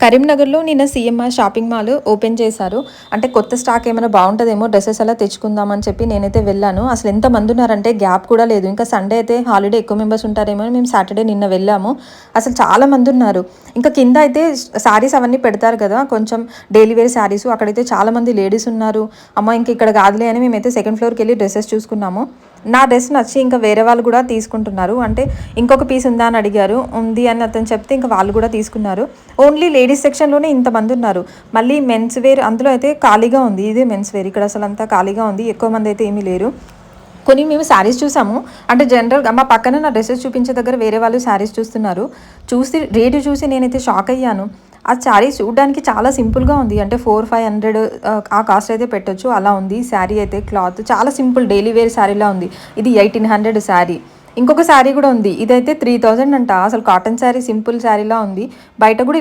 కరీంనగర్లో నిన్న CMR shopping mall open చేశారు. అంటే కొత్త స్టాక్ ఏమైనా బాగుంటుందేమో డ్రెస్సెస్ అలా తెచ్చుకుందామని చెప్పి నేనైతే వెళ్ళాను. అసలు ఎంతమంది ఉన్నారంటే గ్యాప్ కూడా లేదు. ఇంకా సండే అయితే హాలిడే ఎక్కువ మెంబర్స్ ఉంటారేమో అని మేము సాటర్డే నిన్న వెళ్ళాము. అసలు చాలా మంది ఉన్నారు. ఇంకా కింద అయితే శారీస్ అవన్నీ పెడతారు కదా, కొంచెం డైలీ వేర్ శారీస్, అక్కడైతే చాలా మంది లేడీస్ ఉన్నారు. అమ్మ ఇంక ఇక్కడ కాదులే అని మేమైతే సెకండ్ ఫ్లోర్కి వెళ్ళి డ్రెస్సెస్ చూసుకున్నాము. నా డ్రెస్ నచ్చి ఇంకా వేరే వాళ్ళు కూడా తీసుకుంటున్నారు. అంటే ఇంకొక పీస్ ఉందా అని అడిగారు. ఉంది అని అతను చెప్తే ఇంకా వాళ్ళు కూడా తీసుకున్నారు. ఓన్లీ లేడీస్ సెక్షన్లోనే ఇంతమంది ఉన్నారు. మళ్ళీ మెన్స్ వేర్ అందులో అయితే ఖాళీగా ఉంది. ఇదే మెన్స్ వేర్, ఇక్కడ అసలు అంతా ఖాళీగా ఉంది. ఎక్కువ మంది అయితే ఏమీ లేరు. కొన్ని మేము శారీస్ చూసాము. అంటే జనరల్గా మా పక్కన నా డ్రెస్సెస్ చూపించే దగ్గర వేరే వాళ్ళు శారీస్ చూస్తున్నారు. రేటు చూసి నేనైతే షాక్ అయ్యాను. ఆ శారీ చూడడానికి చాలా సింపుల్గా ఉంది. అంటే 400-500 ఆ కాస్ట్ అయితే పెట్టొచ్చు, అలా ఉంది. శారీ అయితే క్లాత్ చాలా సింపుల్ డైలీ వేర్ శారీలా ఉంది. ఇది 1800 శారీ. ఇంకొక శారీ కూడా ఉంది, ఇదైతే 3000 అంట. అసలు కాటన్ శారీ సింపుల్ శారీలా ఉంది. బయట కూడా